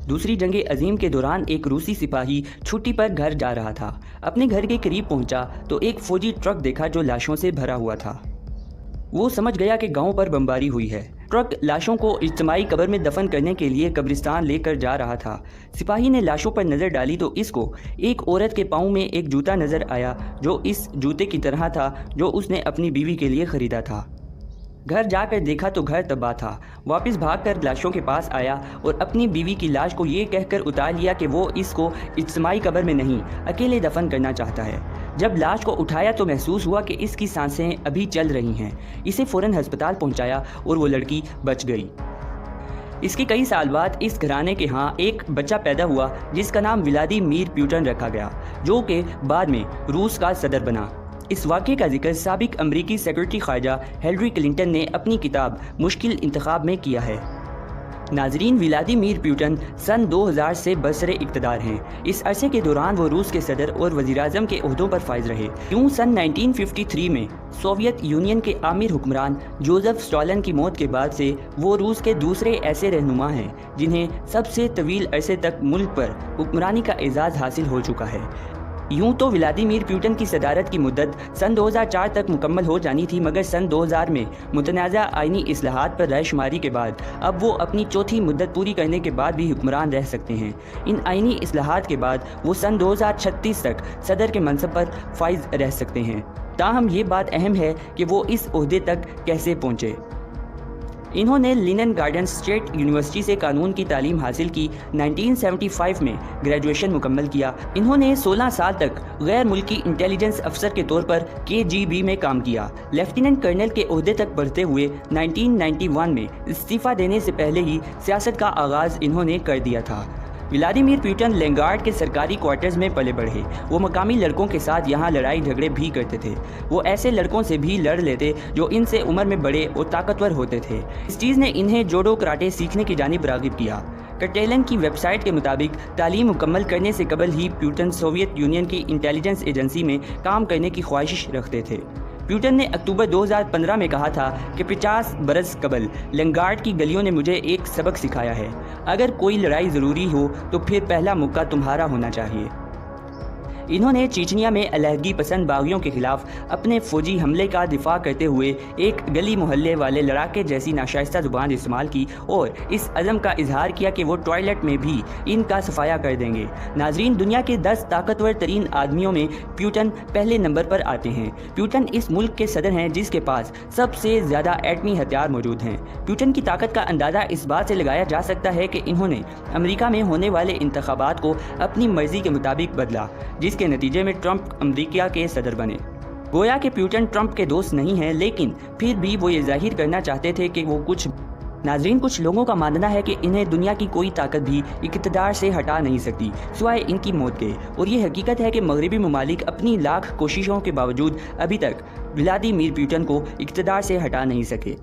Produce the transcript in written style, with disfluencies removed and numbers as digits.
दूसरी जंग अजीम के दौरान एक रूसी सिपाही छुट्टी पर घर जा रहा था। अपने घर के करीब पहुंचा तो एक फौजी ट्रक देखा जो लाशों से भरा हुआ था। वो समझ गया कि गांव पर बमबारी हुई है। ट्रक लाशों को इज्तिमाई कब्र में दफन करने के लिए कब्रिस्तान लेकर जा रहा था। सिपाही ने लाशों पर नज़र डाली तो इसको एक औरत के पाँव में एक जूता नज़र आया जो इस जूते की तरह था जो उसने अपनी बीवी के लिए ख़रीदा था। घर जाकर देखा तो घर तबाह था। वापस भागकर लाशों के पास आया और अपनी बीवी की लाश को ये कहकर उतार लिया कि वो इसको इज्तिमाई कब्र में नहीं अकेले दफन करना चाहता है। जब लाश को उठाया तो महसूस हुआ कि इसकी सांसें अभी चल रही हैं। इसे फ़ौरन अस्पताल पहुंचाया और वो लड़की बच गई। इसके कई साल बाद इस घराने के यहाँ एक बच्चा पैदा हुआ जिसका नाम व्लादिमीर पुतिन रखा गया, जो कि बाद में रूस का सदर बना। इस वाक़े का जिक्र साबिक अमरीकी सेक्रेटरी ख़ारजा हिलरी क्लिंटन ने अपनी किताब मुश्किल इंतखाब में किया है। नाजरीन, व्लादिमीर पुतिन सन 2000 से बरसरे इक़्तिदार हैं। इस अरसे के दौरान वो रूस के सदर और वज़ीर-ए-आज़म के ओहदों पर फाइज रहे। यूँ सन 1953 में सोवियत यूनियन के आमिर हुक्मरान जोसेफ स्टालिन की मौत के बाद से वो रूस के दूसरे ऐसे रहनुमा हैं जिन्हें सबसे तवील अरसे तक मुल्क पर हुक्मरानी का एजाज़ हासिल हो चुका है। यूँ तो व्लादिमीर पुतिन की सदारत की मुद्दत सन 2004 तक मुकम्मल हो जानी थी, मगर सन 2000 में मुतनाज़ा आइनी इस्लाहात पर रायशुमारी के बाद अब वो अपनी चौथी मुद्दत पूरी करने के बाद भी हुक्मरान रह सकते हैं। इन आइनी इस्लाहात के बाद वो सन 2036 तक सदर के मनसब पर फाइज रह सकते हैं। ताहम ये बात अहम है कि वो इस ओहदे तक कैसे पहुँचे। इन्होंने लिनन गार्डन स्टेट यूनिवर्सिटी से कानून की तालीम हासिल की। 1975 में ग्रेजुएशन मुकम्मल किया। इन्होंने 16 साल तक गैर मुल्की इंटेलिजेंस अफसर के तौर पर KGB में काम किया। लेफ्टिनेंट कर्नल के ओहदे तक बढ़ते हुए 1991 में इस्तीफ़ा देने से पहले ही सियासत का आगाज़ इन्होंने कर दिया था। व्लादिमीर पुतिन लेंगार्ड के सरकारी क्वार्टर्स में पले बढ़े। वो मकामी लड़कों के साथ यहाँ लड़ाई झगड़े भी करते थे। वो ऐसे लड़कों से भी लड़ लेते जो इनसे उम्र में बड़े और ताकतवर होते थे। इस चीज़ ने इन्हें जोडो कराटे सीखने की जानिब राग़िब किया। कटेलन की वेबसाइट के मुताबिक तालीम मुकम्मल करने से कबल ही पुतिन सोवियत यूनियन की इंटेलिजेंस एजेंसी में काम करने की ख्वाहिश रखते थे। पुतिन ने अक्टूबर 2015 में कहा था कि 50 बरस कबल लेंगार्ड की गलियों ने मुझे एक सबक सिखाया है, अगर कोई लड़ाई ज़रूरी हो तो फिर पहला मौका तुम्हारा होना चाहिए। इन्होंने चीचनिया में अलहदगी पसंद बागियों के खिलाफ अपने फौजी हमले का दिफा करते हुए एक गली मोहल्ले वाले लड़ाके जैसी नाशाइस्ता ज़ुबान इस्तेमाल की और इस अज़म का इजहार किया कि वो टॉयलेट में भी इनका सफाया कर देंगे। नाजरीन, दुनिया के 10 ताकतवर तरीन आदमियों में पुतिन पहले नंबर पर आते हैं। पुतिन इस मुल्क के सदर हैं जिसके पास सबसे ज़्यादा एटमी हथियार मौजूद हैं। पुतिन की ताकत का अंदाज़ा इस बात से लगाया जा सकता है कि इन्होंने अमेरिका में होने वाले इंतखाबात को अपनी मर्जी के मुताबिक बदला, जिसके नतीजे में ट्रंप अमेरिका के सदर बने। गोया कि पुतिन ट्रंप के दोस्त नहीं हैं, लेकिन फिर भी वो ये जाहिर करना चाहते थे कि वो कुछ। नाजरीन, कुछ लोगों का मानना है कि इन्हें दुनिया की कोई ताकत भी इक़्तिदार से हटा नहीं सकती सिवाय इनकी मौत के, और ये हकीकत है कि मगरबी ममालिक अपनी लाख कोशिशों के बावजूद अभी तक व्लादिमीर पुतिन को इक़्तिदार से हटा नहीं सके।